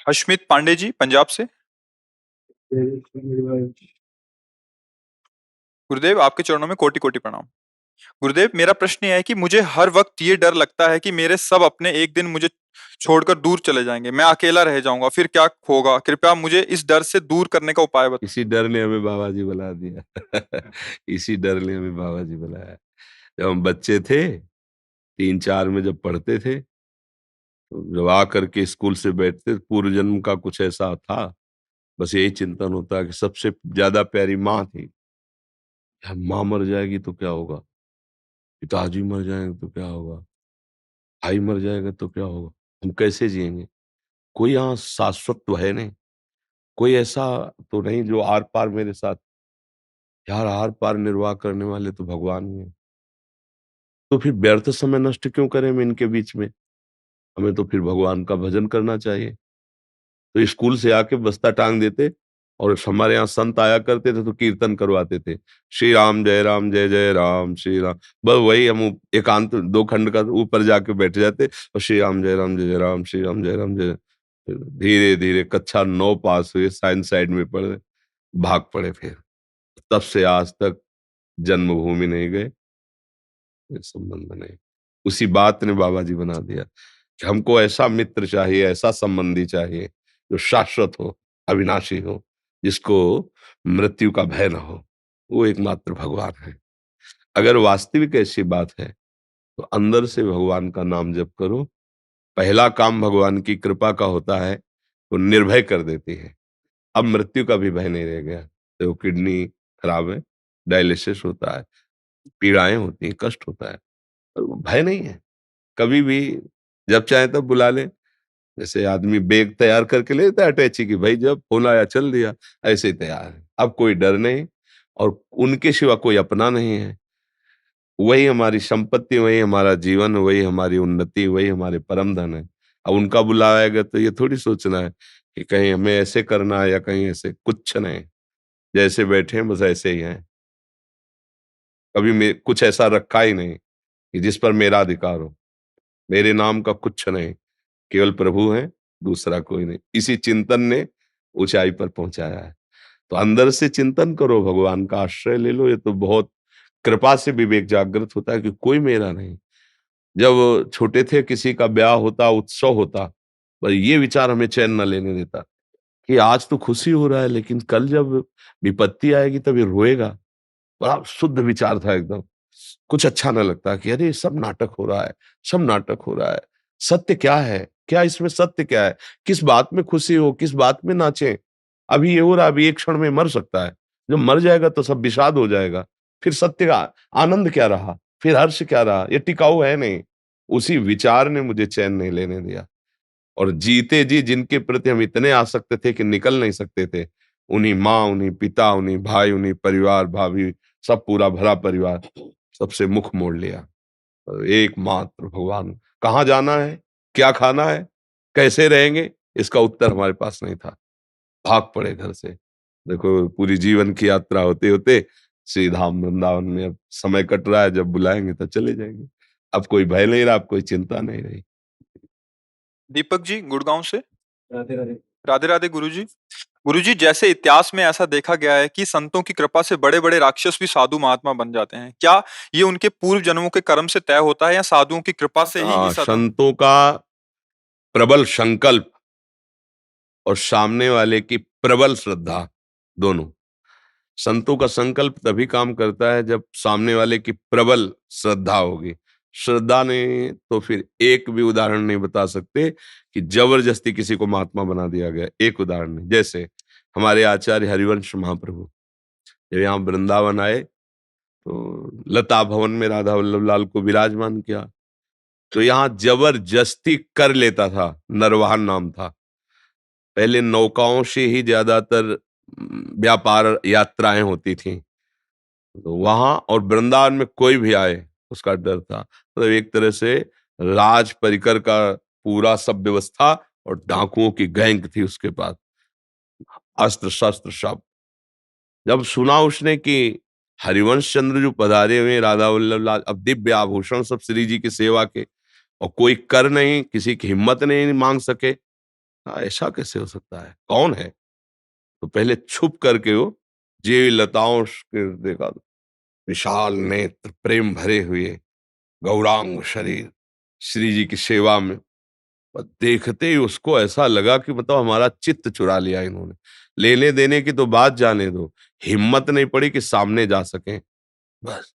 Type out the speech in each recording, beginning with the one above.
हशमीत पांडे जी पंजाब से। गुरुदेव आपके चरणों में कोटि कोटि प्रणाम। गुरुदेव मेरा प्रश्न यह है कि मुझे हर वक्त ये डर लगता है कि मेरे सब अपने एक दिन मुझे छोड़कर दूर चले जाएंगे, मैं अकेला रह जाऊंगा, फिर क्या होगा? कृपया मुझे इस डर से दूर करने का उपाय बताएं। इसी डर ने हमें बाबा जी बुला दिया। इसी डर ने हमें बाबा जी बुलाया। जब हम बच्चे थे, 3-4 में जब पढ़ते थे, तो जब आ करके स्कूल से बैठते, पूर्व जन्म का कुछ ऐसा था, बस यही चिंतन होता कि सबसे ज्यादा प्यारी माँ थी। माँ मर जाएगी तो क्या होगा, पिताजी मर जाएंगे तो क्या होगा, भाई मर जाएगा तो क्या होगा, हम कैसे जिएंगे? कोई यहाँ शाश्वत तो है नहीं, कोई ऐसा तो नहीं जो आर पार मेरे साथ। यार आर पार निर्वाह करने वाले तो भगवान ही है। तो फिर व्यर्थ समय नष्ट क्यों करें हम इनके बीच में? हमें तो फिर भगवान का भजन करना चाहिए। तो स्कूल से आके बस्ता टांग देते, और हमारे यहाँ संत आया करते थे तो कीर्तन करवाते थे, श्री राम जय जय राम श्री राम। बस वही हम एकांत 2 खंड का ऊपर जाके बैठ जाते, और श्री राम जय जय राम श्री राम जय राम जय। धीरे धीरे कक्षा 9 पास हुए, साइंस साइड में पढ़े, भाग पड़े फिर। तब से आज तक जन्मभूमि नहीं गए, कोई संबंध नहीं। उसी बात ने बाबा जी बना दिया कि हमको ऐसा मित्र चाहिए, ऐसा संबंधी चाहिए जो शाश्वत हो, अविनाशी हो, जिसको मृत्यु का भय न हो। वो एकमात्र भगवान है। अगर वास्तविक ऐसी बात है तो अंदर से भगवान का नाम जप करो। पहला काम भगवान की कृपा का होता है, वो निर्भय कर देती है। अब मृत्यु का भी भय नहीं रह गया। तो किडनी खराब है, डायलिसिस होता है, पीड़ाएं होती हैं, कष्ट होता है, पर वो भय नहीं है। कभी भी जब चाहे तब बुला ले। जैसे आदमी बैग तैयार करके ले लेता है अटैची की, भाई जब फोन आया चल दिया, ऐसे ही तैयार है। अब कोई डर नहीं, और उनके सिवा कोई अपना नहीं है। वही हमारी संपत्ति, वही हमारा जीवन, वही हमारी उन्नति, वही हमारे परम धन है। अब उनका बुलाएगा तो ये थोड़ी सोचना है कि कहीं हमें ऐसे करना है या कहीं ऐसे, कुछ नहीं। जैसे बैठे हैं बस ऐसे ही हैं। कभी कुछ ऐसा रखा ही नहीं कि जिस पर मेरा अधिकार हो। मेरे नाम का कुछ नहीं, केवल प्रभु हैं, दूसरा कोई नहीं। इसी चिंतन ने ऊंचाई पर पहुंचाया है। तो अंदर से चिंतन करो, भगवान का आश्रय ले लो। ये तो बहुत कृपा से विवेक जागृत होता है कि कोई मेरा नहीं। जब छोटे थे, किसी का ब्याह होता, उत्सव होता, पर ये विचार हमें चैन न लेने देता कि आज तो खुशी हो रहा है, लेकिन कल जब विपत्ति आएगी तब ये रोएगा। बड़ा शुद्ध विचार था एकदम। कुछ अच्छा ना लगता कि अरे सब नाटक हो रहा है, सब नाटक हो रहा है। सत्य क्या है? क्या इसमें सत्य क्या है? किस बात में खुशी हो, किस बात में नाचें? अभी ये हो रहा है, अभी एक क्षण में मर सकता है। जब मर जाएगा तो सब विषाद हो जाएगा। फिर सत्य का आनंद क्या रहा? फिर हर्ष क्या रहा? ये टिकाऊ है नहीं। उसी विचार ने मुझे चैन नहीं लेने दिया। और जीते जी जिनके प्रति हम इतने आसक्त थे कि निकल नहीं सकते थे, उन्हीं माँ, उन्हीं पिता, उन्हीं भाई, उन्हीं परिवार, भाभी, सब पूरा भरा परिवार, सबसे मुख मोड़ लिया। एकमात्र भगवान। कहाँ जाना है, क्या खाना है, कैसे रहेंगे, इसका उत्तर हमारे पास नहीं था। भाग पड़े घर से। देखो पूरी जीवन की यात्रा होते होते श्री धाम वृंदावन में अब समय कट रहा है। जब बुलाएंगे तो चले जाएंगे। अब कोई भय नहीं रहा, अब कोई चिंता नहीं रही। दीपक जी गुड़गांव से। राधे राधे गुरुजी। गुरुजी जैसे इतिहास में ऐसा देखा गया है कि संतों की कृपा से बड़े बड़े राक्षस भी साधु महात्मा बन जाते हैं, क्या ये उनके पूर्व जन्मों के कर्म से तय होता है या साधुओं की कृपा से ही हाँ, सदा? संतों का प्रबल संकल्प और सामने वाले की प्रबल श्रद्धा, दोनों। संतों का संकल्प तभी काम करता है जब सामने वाले की प्रबल श्रद्धा होगी। श्रद्धा ने तो फिर एक भी उदाहरण नहीं बता सकते कि जबरदस्ती किसी को महात्मा बना दिया गया। एक उदाहरण नहीं। जैसे हमारे आचार्य हरिवंश महाप्रभु जब यहाँ वृंदावन आए तो लता भवन में राधा वल्लभ लाल को विराजमान किया, तो यहाँ जबरदस्ती कर लेता था। नरवाहन नाम था। पहले नौकाओं से ही ज्यादातर व्यापार यात्राएं होती थी, तो वहां और वृंदावन में कोई भी आए उसका डर था। मतलब एक तरह से राज परिकर का पूरा सब व्यवस्था, और डाकुओं की गैंग थी उसके पास, अस्त्र शस्त्र सब। जब सुना उसने कि हरिवंश चंद्र जो पधारे हुए राधा वल्लभ लाल, अब दिव्य आभूषण सब श्री जी की सेवा के, और कोई कर नहीं, किसी की हिम्मत नहीं मांग सके, ऐसा कैसे हो सकता है, कौन है? तो पहले छुप करके वो जे लताओं के देखा, विशाल नेत्र, प्रेम भरे हुए, गौरांग शरीर, श्री जी की सेवा में। और देखते ही उसको ऐसा लगा कि मतलब हमारा चित्त चुरा लिया इन्होंने। लेने देने की तो बात जाने दो, हिम्मत नहीं पड़ी कि सामने जा सकें। बस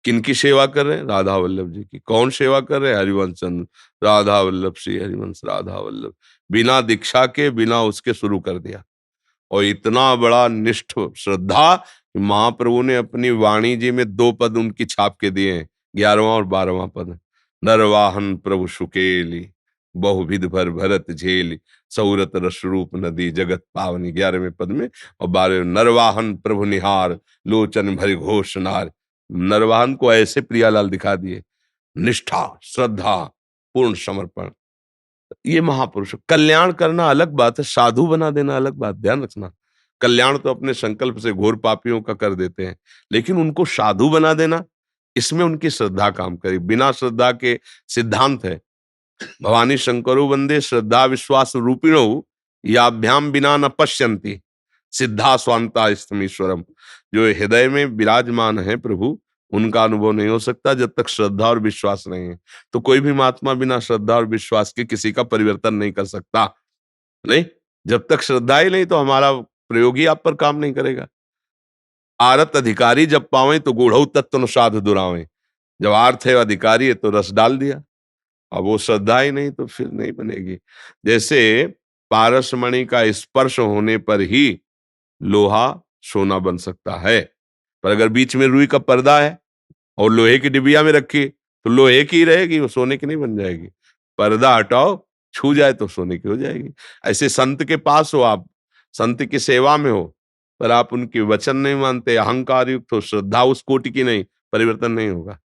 किनकी सेवा कर रहे हैं? राधा वल्लभ जी की। कौन सेवा कर रहे हैं? हरिवंश चंद्र, राधा वल्लभ श्री हरिवंश राधा वल्लभ। बिना दीक्षा के, बिना उसके शुरू कर दिया। और इतना बड़ा निष्ठ श्रद्धा कि महाप्रभु ने अपनी वाणी जी में 2 पद उनकी छाप के दिए हैं, 11वां और 12वां पद। नरवाहन प्रभु सुकेली, बहुविध भर भरत झेली, सौरत रस रूप नदी जगत पावनी, 11वें पद में। और 12वें, नरवाहन प्रभु निहार, लोचन भरि घोष नार। नरवाहन को ऐसे प्रियालाल दिखा दिए, निष्ठा, श्रद्धा, पूर्ण समर्पण। ये महापुरुष। कल्याण करना अलग बात है, साधु बना देना अलग बात, ध्यान रखना। कल्याण तो अपने संकल्प से घोर पापियों का कर देते हैं, लेकिन उनको साधु बना देना, इसमें उनकी श्रद्धा काम करे। बिना श्रद्धा के सिद्धांत है, भवानी शंकरो वंदे श्रद्धा विश्वास रूपिणो, याभ्याम बिना न पश्यन्ति सिद्धा स्वांता स्तमीश्वरम। जो हृदय में विराजमान है प्रभु, उनका अनुभव नहीं हो सकता जब तक श्रद्धा और विश्वास नहीं है। तो कोई भी महात्मा बिना श्रद्धा और विश्वास के किसी का परिवर्तन नहीं कर सकता। नहीं, जब तक श्रद्धा ही नहीं तो हमारा प्रयोग ही आप पर काम नहीं करेगा। आरत अधिकारी जब पावे तो गूढ़ऊ तत्व न साध दुरावे। जब आर्थ है अधिकारी है तो रस डाल दिया। अब वो श्रद्धा ही नहीं तो फिर नहीं बनेगी। जैसे पारसमणि का स्पर्श होने पर ही लोहा सोना बन सकता है, पर अगर बीच में रुई का पर्दा है और लोहे की डिबिया में रखी तो लोहे की ही रहेगी, वो सोने की नहीं बन जाएगी। पर्दा हटाओ, छू जाए तो सोने की हो जाएगी। ऐसे संत के पास हो आप, संत की सेवा में हो, पर आप उनके वचन नहीं मानते, अहंकार युक्त हो, श्रद्धा उस कोटि की नहीं, परिवर्तन नहीं होगा।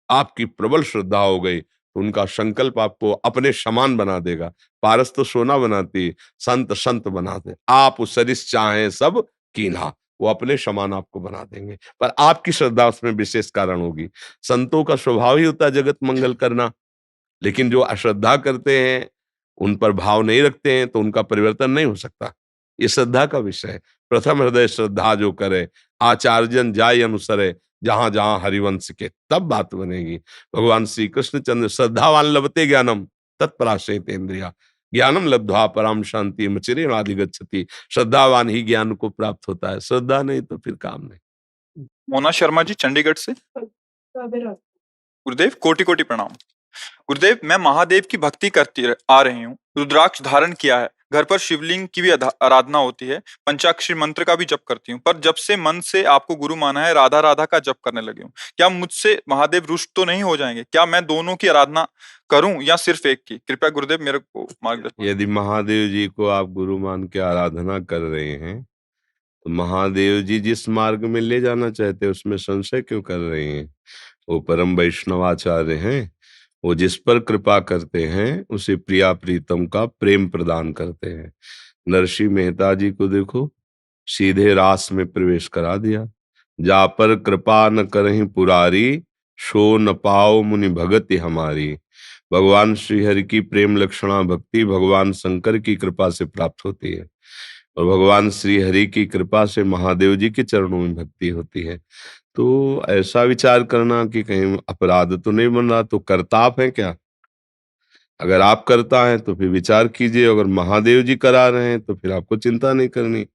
आपकी प्रबल श्रद्धा हो गई तो उनका संकल्प आपको अपने समान बना देगा। पारस तो सोना बनाती, संत संत बनाते। आप उस सरिस चाहे सब कीन्हा, वो अपने समान आपको बना देंगे, पर आपकी श्रद्धा उसमें विशेष कारण होगी। संतों का स्वभाव ही होता है जगत मंगल करना, लेकिन जो अश्रद्धा करते हैं, उन पर भाव नहीं रखते हैं, तो उनका परिवर्तन नहीं हो सकता। ये श्रद्धा का विषय है। प्रथम हृदय श्रद्धा जो करे, आचार्यन जाय अनुसरे, जहां जहां हरिवंश के, तब बात बनेगी। भगवान श्री कृष्ण चंद्र, श्रद्धावान लभते ज्ञानम तत्पराशेत इंद्रिया, ज्ञानम लब्ध्वा पराम शांति मचिरेणाधिगच्छति। श्रद्धावान ही ज्ञान को प्राप्त होता है, श्रद्धा नहीं तो फिर काम नहीं। मोना शर्मा जी चंडीगढ़ से। गुरुदेव कोटि कोटि प्रणाम। गुरुदेव, मैं महादेव की भक्ति करती आ रही हूँ, रुद्राक्ष धारण किया है, घर पर शिवलिंग की भी आराधना होती है, पंचाक्षरी मंत्र का भी जप करती हूँ, पर जब से मन से आपको गुरु माना है, राधा राधा का जप करने लगी हूँ। क्या मुझसे महादेव रुष्ट तो नहीं हो जाएंगे? क्या मैं दोनों की आराधना करूं या सिर्फ एक की? कृपया गुरुदेव मेरे को मार्गदर्शन। यदि महादेव जी को आप गुरु मान के आराधना कर रहे हैं, तो महादेव जी जिस मार्ग में ले जाना चाहते हैं उसमें संशय क्यों कर रहे हैं? वो परम वैष्णवाचार्य हैं, वो जिस पर कृपा करते हैं उसे प्रिया प्रीतम का प्रेम प्रदान करते हैं। नरसिंह मेहता जी को देखो, सीधे रास में प्रवेश करा दिया। जा पर कृपा न करहीं पुरारी, सो न पाओ मुनि भगति हमारी। भगवान श्री हरि की प्रेम लक्षणा भक्ति भगवान शंकर की कृपा से प्राप्त होती है, और भगवान श्री हरि की कृपा से महादेव जी के चरणों में भक्ति होती है। तो ऐसा विचार करना कि कहीं अपराध तो नहीं बन रहा, तो करता आप हैं क्या? अगर आप करता हैं तो फिर विचार कीजिए, अगर महादेव जी करा रहे हैं तो फिर आपको चिंता नहीं करनी।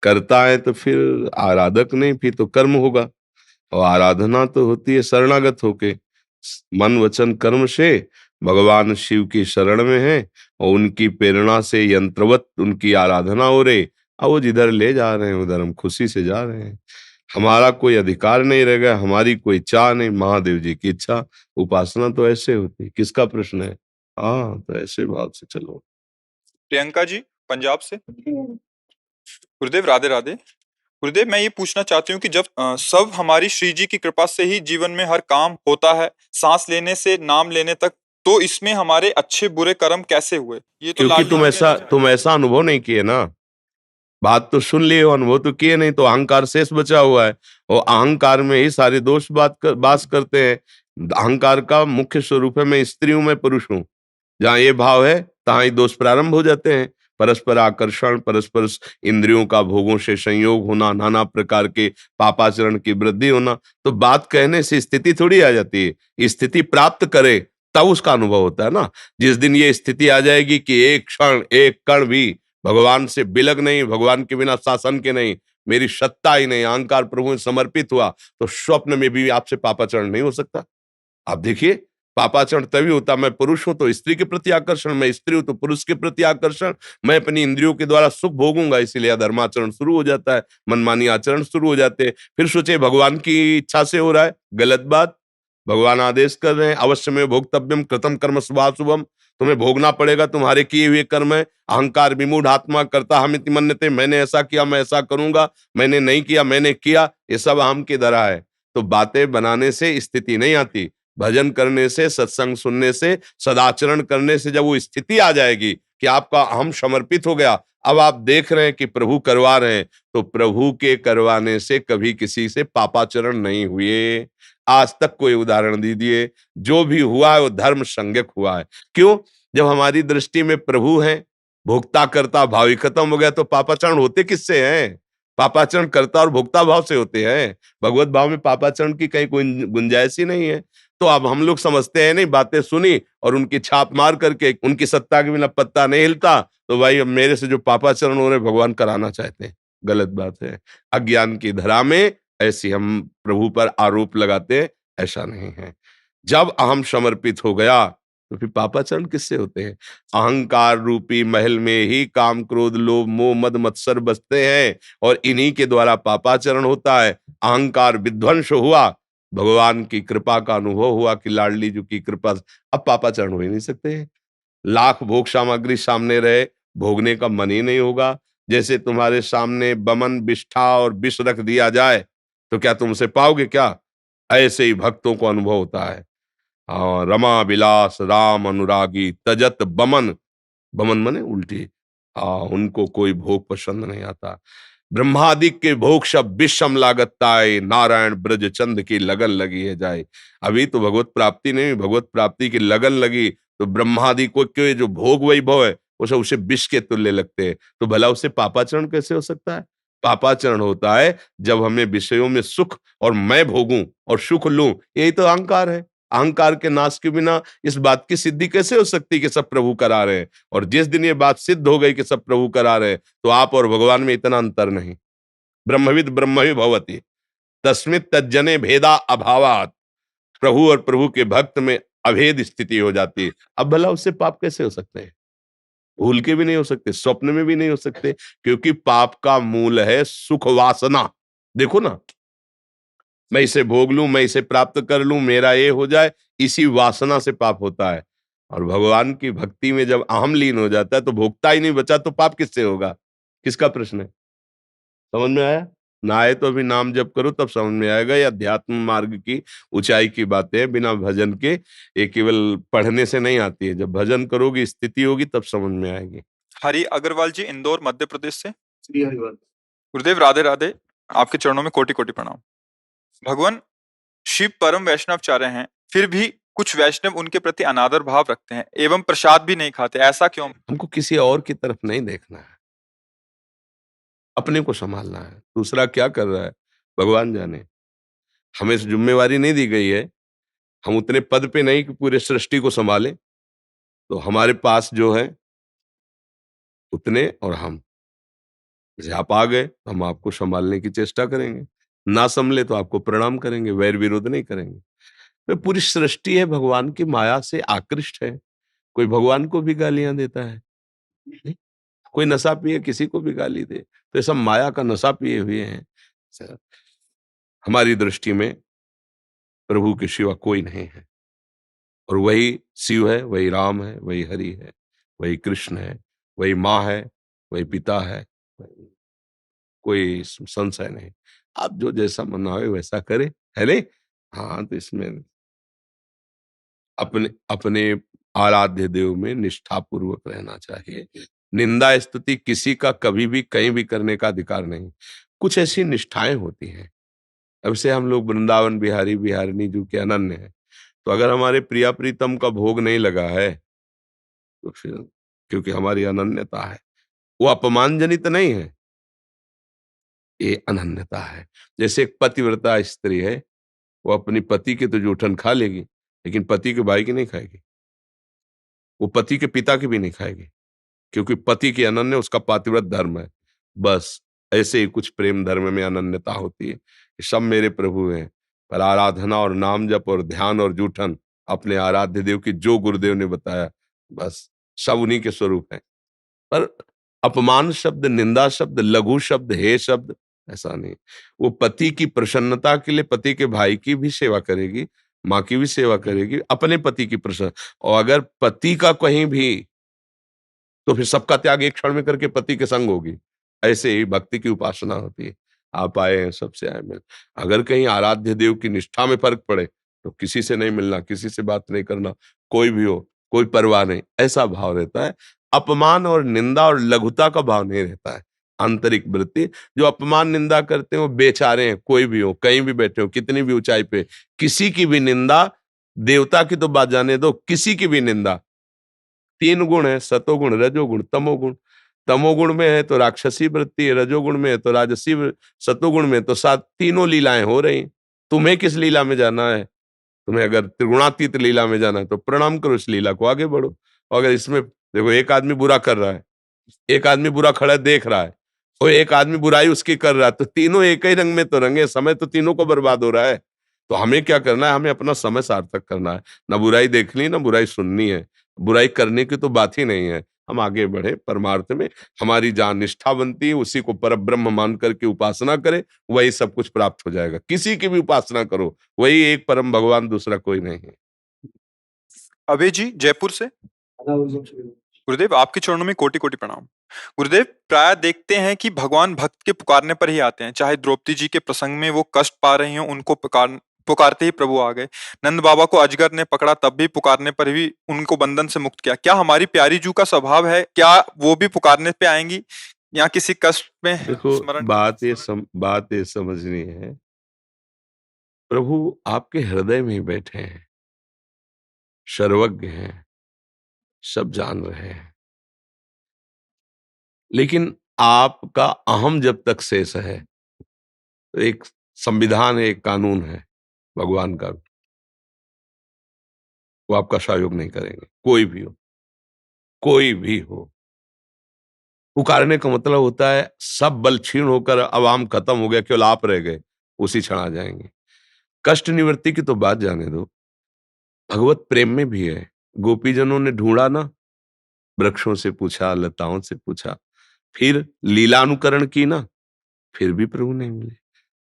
करता है तो फिर आराधक नहीं, फिर तो कर्म होगा, और आराधना तो होती है शरणागत होके। मन वचन कर्म से भगवान शिव की शरण में है, और उनकी प्रेरणा से यंत्रवत उनकी आराधना हो रही, और वो जिधर ले जा रहे हैं उधर हम खुशी से जा रहे हैं। हमारा कोई अधिकार नहीं रह गया, हमारी कोई चाह नहीं, महादेव जी की इच्छा। उपासना तो ऐसे होती, किसका प्रश्न है? हाँ, तो ऐसे भाव से चलो। प्रियंका जी पंजाब से। गुरुदेव राधे राधे। गुरुदेव, मैं ये पूछना चाहती हूँ कि जब सब हमारी श्री जी की कृपा से ही जीवन में हर काम होता है, सांस लेने से नाम लेने तक, तो इसमें हमारे अच्छे बुरे कर्म कैसे हुए? ये तो क्योंकि लाडली तुम ऐसा अनुभव नहीं किए ना। बात तो सुन लिए हो, अनुभव तो किए नहीं, तो अहंकार शेष बचा हुआ है, और अहंकार में ही सारे दोष बास करते हैं। अहंकार का मुख्य स्वरूप है मैं स्त्री हूं, मैं पुरुष हूं। जहां ये भाव है तहां ही दोष प्रारंभ हो जाते हैं। परस्पर आकर्षण, परस्पर इंद्रियों का भोगों से संयोग होना, नाना प्रकार के पापाचरण की वृद्धि होना। तो बात कहने से स्थिति थोड़ी आ जाती है, स्थिति प्राप्त करे तब उसका अनुभव होता है ना। जिस दिन ये स्थिति आ जाएगी कि एक क्षण, एक कण भी भगवान से बिलग नहीं, भगवान के बिना शासन के नहीं, मेरी सत्ता ही नहीं, अहंकार प्रभु में समर्पित हुआ, तो स्वप्न में भी आपसे पापाचरण नहीं हो सकता। आप देखिए, पापाचरण तभी होता, मैं पुरुष हूं तो स्त्री के प्रति आकर्षण, मैं स्त्री हूं तो पुरुष के प्रति आकर्षण, मैं अपनी इंद्रियों के द्वारा सुख भोगूंगा, इसीलिए अधर्माचरण शुरू हो जाता है, मनमानी आचरण शुरू हो जाते हैं। फिर सोचे भगवान की इच्छा से हो रहा है, गलत बात। भगवान आदेश कर रहे हैं, अवश्य में भोक्तव्यम कृतम कर्म शुभाशुभम, तुम्हें भोगना पड़ेगा, तुम्हारे किए हुए कर्म है। अहंकार विमूढ़ आत्मा करता हमिति मन्यते, मैंने ऐसा किया मैं ऐसा करूंगा, मैंने नहीं किया मैंने किया, ये सब अहम की धरा है। तो बातें बनाने से स्थिति नहीं आती, भजन करने से, सत्संग सुनने से, सदाचरण करने से जब वो स्थिति आ जाएगी कि आपका अहम समर्पित हो गया, अब आप देख रहे हैं कि प्रभु करवा रहे हैं, तो प्रभु के करवाने से कभी किसी से पापाचरण नहीं हुए। आज तक कोई उदाहरण दीजिए, जो भी हुआ है वो धर्म संज्ञक हुआ है। क्यों? जब हमारी दृष्टि में प्रभु हैं, भोक्ता करता भाव ही खत्म हो गया, तो पापाचरण होते किससे हैं? पापाचरण करता और भोक्ता भाव से होते हैं। भगवत भाव में पापाचरण की कहीं गुंजाइश ही नहीं है। तो अब हम लोग समझते हैं नहीं, बातें सुनी और उनकी छाप मार करके उनकी सत्ता के बिना पत्ता नहीं हिलता, तो भाई अब मेरे से जो पापाचरण हो रहे भगवान कराना चाहते हैं। गलत बात है। अज्ञान की धरा में ऐसी हम प्रभु पर आरोप लगाते हैं, ऐसा नहीं है। जब अहम समर्पित हो गया तो फिर पापाचरण किससे होते हैं? अहंकार रूपी महल में ही काम क्रोध लोभ मोह मद मत्सर बसते हैं और इन्हीं के द्वारा पापाचरण होता है। अहंकार विध्वंस हुआ, भगवान की कृपा का अनुभव हुआ कि लाडली जी की कृपा, अब पापाचरण हो ही नहीं सकते हैं। लाख भोग सामग्री सामने रहे, भोगने का मन ही नहीं होगा। जैसे तुम्हारे सामने बमन बिष्ठा और विष रख दिया जाए तो क्या तुम उसे पाओगे क्या? ऐसे ही भक्तों को अनुभव होता है। रमा विलास राम अनुरागी तजत बमन, बमन मने उल्टी। उनको कोई भोग पसंद नहीं आता। ब्रह्मादिक के भोग सब विषम लागताए, नारायण ब्रज चंद की लगन लगी है जाए। अभी तो भगवत प्राप्ति नहीं, भगवत प्राप्ति की लगन लगी तो ब्रह्मादि को के जो भोग वैभव है वो सब उसे विष के तुल्य लगते हैं। तो भला उससे पापाचरण कैसे हो सकता है? पापाचरण होता है जब हमें विषयों में सुख और मैं भोगूं और सुख लूं, यही तो अहंकार है। अहंकार के नाश के बिना इस बात की सिद्धि कैसे हो सकती कि सब प्रभु करा रहे हैं? और जिस दिन ये बात सिद्ध हो गई कि सब प्रभु करा रहे हैं, तो आप और भगवान में इतना अंतर नहीं। ब्रह्मविद ब्रह्म ही भवति, तस्मित् तज्जने भेदा अभावात। प्रभु और प्रभु के भक्त में अभेद स्थिति हो जाती है। अब भला उससे पाप कैसे हो सकते हैं? भूल के भी नहीं हो सकते, स्वप्न में भी नहीं हो सकते, क्योंकि पाप का मूल है सुख वासना। देखो ना, मैं इसे भोग लूं, मैं इसे प्राप्त कर लूं, मेरा ये हो जाए, इसी वासना से पाप होता है। और भगवान की भक्ति में जब अहम लीन हो जाता है तो भोगता ही नहीं बचा, तो पाप किससे होगा? किसका प्रश्न है? समझ में आया? ना आए तो अभी नाम जप करो तब समझ में आएगा। ये अध्यात्म मार्ग की ऊंचाई की बातें हैं, बिना भजन के ये केवल पढ़ने से नहीं आती है। जब भजन करोगी, स्थिति होगी, तब समझ में आएगी। हरि अग्रवाल जी, इंदौर मध्य प्रदेश से। श्री हरिवंश। गुरुदेव राधे राधे, आपके चरणों में कोटि कोटि प्रणाम। भगवान शिव परम वैष्णवचार्य हैं, फिर भी कुछ वैष्णव उनके प्रति अनादर भाव रखते हैं एवं प्रसाद भी नहीं खाते, ऐसा क्यों? हमको किसी और की तरफ नहीं देखना है, अपने को संभालना है। दूसरा क्या कर रहा है भगवान जाने। हमें जिम्मेवारी नहीं दी गई है, हम उतने पद पे नहीं कि पूरे सृष्टि को संभालें। तो हमारे पास जो है उतने, और हम जैसे आप आ गए तो हम आपको संभालने की चेष्टा करेंगे, ना संभले तो आपको प्रणाम करेंगे, वैर विरोध नहीं करेंगे। तो पूरी सृष्टि है भगवान की माया से आकृष्ट है। कोई भगवान को भी गालियां देता है नहीं? कोई नशा पिए किसी को भी गाली दे, तो ये सब माया का नशा पिए हुए हैं। हमारी दृष्टि में प्रभु के सिवा कोई नहीं है, और वही शिव है, वही राम है, वही हरि है, वही कृष्ण है, वही माँ है, वही पिता है, कोई संशय नहीं। आप जो जैसा मनावे वैसा करे, है नहीं? हाँ, तो इसमें अपने अपने आराध्य देव में निष्ठापूर्वक रहना चाहिए। निंदा स्तुति किसी का कभी भी कहीं भी करने का अधिकार नहीं। कुछ ऐसी निष्ठाएं होती हैं, अब से हम लोग वृंदावन बिहारी बिहारिणी जो के अनन्य है, तो अगर हमारे प्रिया प्रीतम का भोग नहीं लगा है तो फिर, क्योंकि हमारी अनन्यता है, वो अपमान जनित नहीं है, ये अनन्यता है। जैसे एक पतिव्रता स्त्री है, वो अपनी पति के तो जूठन खा लेगी, लेकिन पति के भाई की नहीं खाएगी। वो पति के पिता की भी नहीं खाएगी, क्योंकि पति की अनन्य उसका पातिव्रत धर्म है। बस ऐसे ही कुछ प्रेम धर्म में अनन्यता होती है कि सब मेरे प्रभु हैं, पर आराधना और नाम जप और ध्यान और जूठन अपने आराध्य देव की जो गुरुदेव ने बताया, बस सब उन्हीं के स्वरूप हैं। पर अपमान शब्द, निंदा शब्द, लघु शब्द, हे शब्द ऐसा नहीं। वो पति की प्रसन्नता के लिए पति के भाई की भी सेवा करेगी, माँ की भी सेवा करेगी, अपने पति की प्रसन्न। और अगर पति का कहीं भी, तो फिर सबका त्याग एक क्षण में करके पति के संग होगी। ऐसे ही भक्ति की उपासना होती है। आप आए हैं, सबसे आए मिल। अगर कहीं आराध्य देव की निष्ठा में फ़र्क पड़े, तो किसी से नहीं मिलना, किसी से बात नहीं करना, कोई भी हो, कोई परवाह नहीं, ऐसा भाव रहता है। अपमान और निंदा और लघुता का भाव नहीं रहता है। आंतरिक वृत्ति, जो अपमान निंदा करते हैं वो बेचारे हैं, कोई भी हो, कहीं भी बैठे हो, कितनी भी ऊँचाई पे, किसी की भी निंदा, देवता की तो बात जाने दो, किसी की भी निंदा, 3 गुण है, सतोगुण, रजोगुण, तमोगुण। तमोगुण में है तो राक्षसी वृत्ति है, रजोगुण में है तो राजसी सतोगुण में तो सात तीनों लीलाएं हो रही। तुम्हें किस लीला में जाना है? तुम्हें अगर त्रिगुणातीत लीला में जाना है तो प्रणाम करो, इस लीला को आगे बढ़ो। और अगर इसमें देखो, एक आदमी बुरा कर रहा है, एक आदमी बुरा खड़ा है देख रहा है, और एक आदमी बुराई उसकी कर रहा है, तो तीनों एक ही रंग में तो रंगे, समय तो तीनों को बर्बाद हो रहा है। तो हमें क्या करना है? हमें अपना समय सार्थक करना है। ना बुराई देखनी, ना बुराई सुननी है। बुराई करने की तो बात ही नहीं है। हम आगे बढ़े परमार्थ में, हमारी जहाँ निष्ठा बनती है उसी को परब्रह्म मान करके उपासना करें, वही सब कुछ प्राप्त हो जाएगा। किसी की भी उपासना करो, वही एक परम भगवान, दूसरा कोई नहीं है। अभय जी जयपुर से। गुरुदेव आपके चरणों में कोटि कोटि प्रणाम। गुरुदेव प्राय देखते हैं कि भगवान भक्त के पुकारने पर ही आते हैं, चाहे द्रौपदी जी के प्रसंग में वो कष्ट पा रही हो, उनको पुकारते ही प्रभु आ गए। नंद बाबा को अजगर ने पकड़ा, तब भी पुकारने पर भी उनको बंधन से मुक्त किया। क्या हमारी प्यारी जू का स्वभाव है, क्या वो भी पुकारने पे आएंगी या किसी कष्ट में देखो, स्मरण? बात ये समझनी है, प्रभु आपके हृदय में ही बैठे हैं, सर्वज्ञ हैं, सब जान रहे हैं। लेकिन आपका अहम जब तक शेष है, तो एक संविधान है, एक कानून है भगवान का, वो आपका सहयोग नहीं करेंगे, कोई भी हो, कोई भी हो। पुकारने का मतलब होता है सब बल क्षीण होकर अवाम खत्म हो गया, केवल आप रह गए, उसी क्षण आ जाएंगे। कष्ट निवृत्ति की तो बात जाने दो, भगवत प्रेम में भी है। गोपीजनों ने ढूंढा ना, वृक्षों से पूछा, लताओं से पूछा, फिर लीलानुकरण की ना, फिर भी प्रभु नहीं मिले।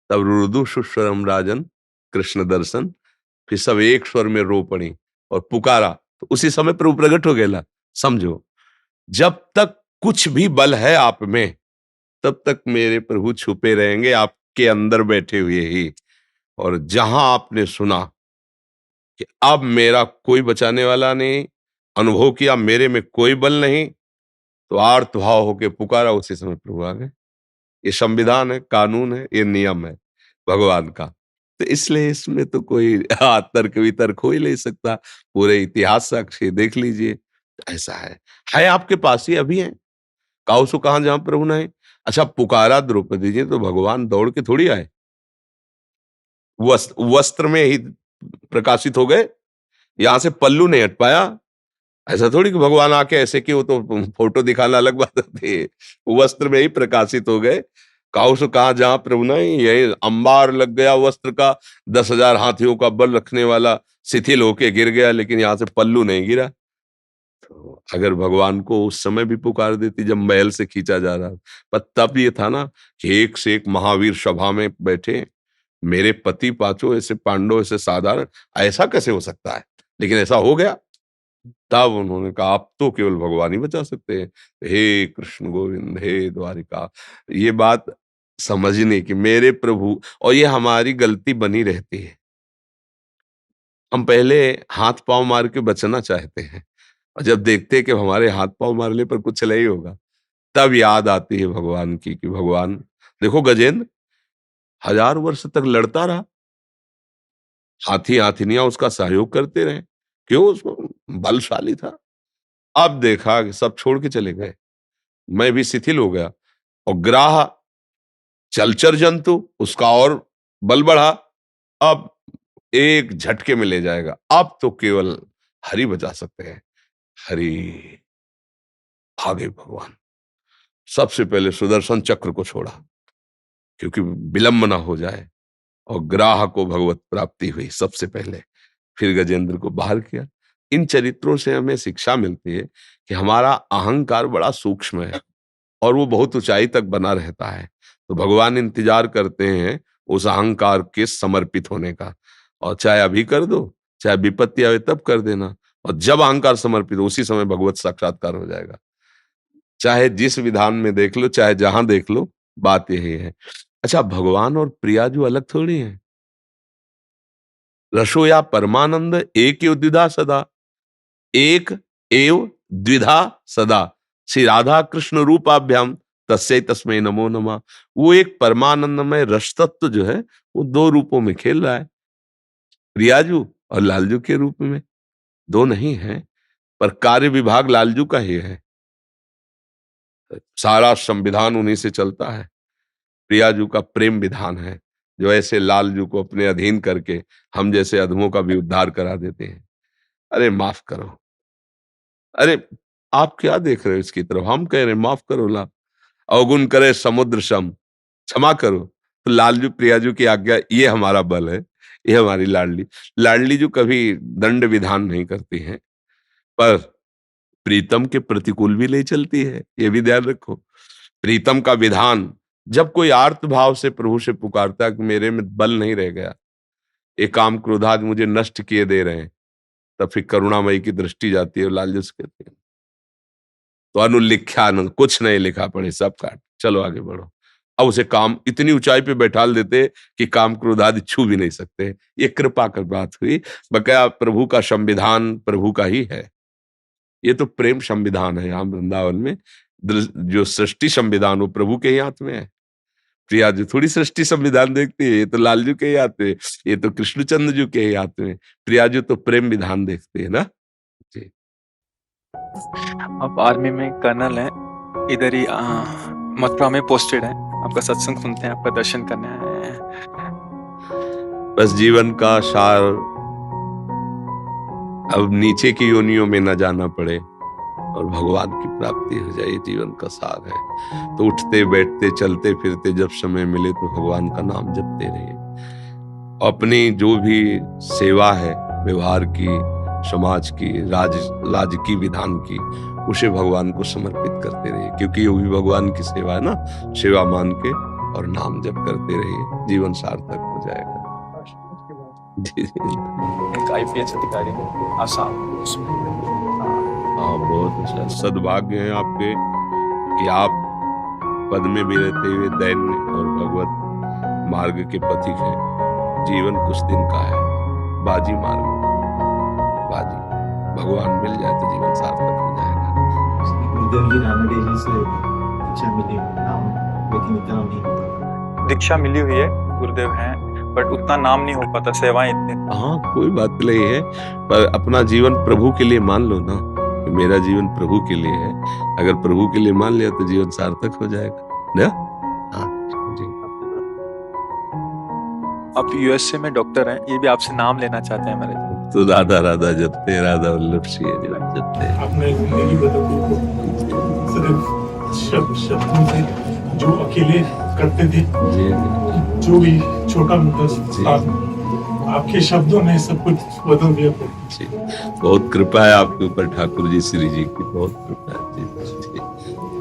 तब रुदु सुस्वरम राजन कृष्ण दर्शन, फिर सब एक स्वर में रो पड़ी और पुकारा, तो उसी समय प्रभु प्रकट हो गया। समझो, जब तक कुछ भी बल है आप में, तब तक मेरे प्रभु छुपे रहेंगे आपके अंदर बैठे हुए ही। और जहां आपने सुना कि अब मेरा कोई बचाने वाला नहीं, अनुभव किया मेरे में कोई बल नहीं, तो आर्तभाव होके पुकारा, उसी समय प्रभु आ गए। ये संविधान है, कानून है, ये नियम है भगवान का। तो इसलिए इसमें तो कोई तर्क वितर्क हो ही नहीं सकता। पूरे इतिहास साक्षी देख लीजिए, ऐसा है आपके पास ही अभी है। काऊ सो कहां जहां प्रभु नहीं। अच्छा, पुकारा द्रौपदी जी तो भगवान दौड़ के थोड़ी आए, वस्त्र में ही प्रकाशित हो गए, यहां से पल्लू नहीं हट पाया। ऐसा थोड़ी कि भगवान आके ऐसे कि वो तो फोटो दिखाना अलग बात होती है, वस्त्र में ही प्रकाशित हो गए। काऊ से कहा जहां प्रभु नहीं, यही अंबार लग गया वस्त्र का, 10,000 हाथियों का बल रखने वाला शिथिल होके गिर गया, लेकिन यहाँ से पल्लू नहीं गिरा। तो अगर भगवान को उस समय भी पुकार देती जब महल से खींचा जा रहा, पर तब ये था ना कि एक से एक महावीर सभा में बैठे, मेरे पति पांचों ऐसे पांडव ऐसे साधारण, ऐसा कैसे हो सकता है? लेकिन ऐसा हो गया। तब उन्होंने कहा अब तो केवल भगवान ही बचा सकते हैं। हे कृष्ण गोविंद, हे द्वारिका। ये बात समझने की मेरे प्रभु, और ये हमारी गलती बनी रहती है। हम पहले हाथ पांव मार के बचना चाहते हैं, और जब देखते हैं कि हमारे हाथ पांव मारने पर कुछ नहीं होगा, तब याद आती है भगवान की कि भगवान, देखो गजेंद्र 1000 वर्ष तक लड़ता रहा, हाथी हाथिनियां उसका सहयोग करते रहे, क्यों? उसको बलशाली था। अब देखा कि सब छोड़ के चले गए, मैं भी शिथिल हो गया। और ग्राह जलचर जंतु, उसका और बल बढ़ा। अब एक झटके में ले जाएगा। अब तो केवल हरि बचा सकते हैं। हरि भागे भगवान। सबसे पहले सुदर्शन चक्र को छोड़ा, क्योंकि विलंब ना हो जाए, और ग्राह को भगवत प्राप्ति हुई सबसे पहले। फिर गजेंद्र को बाहर किया। इन चरित्रों से हमें शिक्षा मिलती है कि हमारा अहंकार बड़ा सूक्ष्म है और वो बहुत ऊंचाई तक बना रहता है। तो भगवान इंतजार करते हैं उस अहंकार के समर्पित होने का। और चाहे अभी कर दो, चाहे विपत्ति आवे तब कर देना, और जब अहंकार समर्पित हो उसी समय भगवत साक्षात्कार हो जाएगा। चाहे जिस विधान में देख लो, चाहे जहां देख लो, बात यही है। अच्छा, भगवान और प्रियाजू अलग थोड़ी हैं। रसो या परमानंद एक एव द्विधा सदा, एक एव द्विधा सदा। श्री राधा कृष्ण रूपाभ्याम तस्यै तस्मै नमो नमः। वो एक परमानंदमय रस तत्व जो है वो दो रूपों में खेल रहा है, प्रियाजू और लालजू के रूप में। दो नहीं है, पर कार्य विभाग लालजू का ही है। सारा संविधान उन्हीं से चलता है। प्रियाजू का प्रेम विधान है, जो ऐसे लालजू को अपने अधीन करके हम जैसे अधमों का भी उद्धार करा देते हैं। अरे माफ करो, अरे आप क्या देख रहे हो इसकी तरफ? हम कह रहे हैं माफ करो ला, अवगुण करे समुद्र सम, क्षमा करो। तो लालजू प्रियाजू की आज्ञा, ये हमारा बल है, ये हमारी लाडली। लाडली जो कभी दंड विधान नहीं करती है, पर प्रीतम के प्रतिकूल भी नहीं चलती है, ये भी ध्यान रखो। प्रीतम का विधान, जब कोई आर्त भाव से प्रभु से पुकारता है कि मेरे में बल नहीं रह गया, ये काम क्रोधाद मुझे नष्ट किए दे रहे हैं, तब फिर करुणामयी की दृष्टि जाती है। लालजू से कहते हैं तो अनुलिख्यानंद, कुछ नहीं लिखा पढ़े सब काट, चलो आगे बढ़ो। अब उसे काम इतनी ऊंचाई पे बैठाल देते कि काम क्रोधादि छू भी नहीं सकते। ये कृपा की बात हुई। बकाया प्रभु का संविधान प्रभु का ही है। ये तो प्रेम संविधान है। यहाँ वृंदावन में जो सृष्टि संविधान वो प्रभु के ही हाथ में है। प्रियाजू थोड़ी सृष्टि संविधान देखती है, ये तो लालजू के ही हाथ में, ये तो कृष्णचंद्र जी के ही हाथ में। प्रियाजू तो प्रेम विधान देखते है ना जी। आप आर्मी में कर्नल हैं, इधर ही मथुरा में पोस्टेड हैं, आपका सत्संग सुनते हैं, आपका दर्शन करने आए हैं। बस जीवन का सार अब नीचे की योनियों में न जाना पड़े और भगवान की प्राप्ति हो जाए, जीवन का सार है। तो उठते बैठते चलते फिरते जब समय मिले तो भगवान का नाम जपते रहिए। अपनी जो भी सेवा है व्यवहार की, समाज की, राजकीय विधान की, उसे भगवान को समर्पित करते रहिए, क्योंकि ये भी भगवान की सेवा है ना। सेवा मान के और नाम जप करते रहिए, जीवन सार्थक हो जाएगा। जी एक आईपीएस अधिकारी आसाम। हाँ, बहुत अच्छा सद्भाग्य है आपके कि आप पद में भी रहते हुए दैन्य और भगवत मार्ग के पथिक हैं। जीवन कुछ दिन का है, बाजी मार्ग, बाजी भगवान मिल जाए तो जीवन सार्थक हो जाएगा। दीक्षा मिली हुई है, गुरुदेव हैं, बट उतना नाम नहीं हो पाता, सेवाएं इतनी। हाँ, कोई बात नहीं है, पर अपना जीवन प्रभु के लिए मान लो ना। मेरा जीवन प्रभु के लिए है, अगर प्रभु के लिए मान लिया तो जीवन सार्थक हो जाएगा ना। हाँ जी। आप यूएसए में डॉक्टर हैं, ये भी आपसे नाम लेना चाहते हैं मेरे। तो राधा राधा जपते हैं, राधा वल्लभ सिंह जपते हैं। आपने जिंदगी बदल सिर्फ शब्दों से जो अकेले करते थे, जो भी छोटा मोटा आपके शब्दों में सब कुछ बदल दिया। बहुत कृपा है आपके ऊपर ठाकुर जी, श्री जी की बहुत कृपा है जी।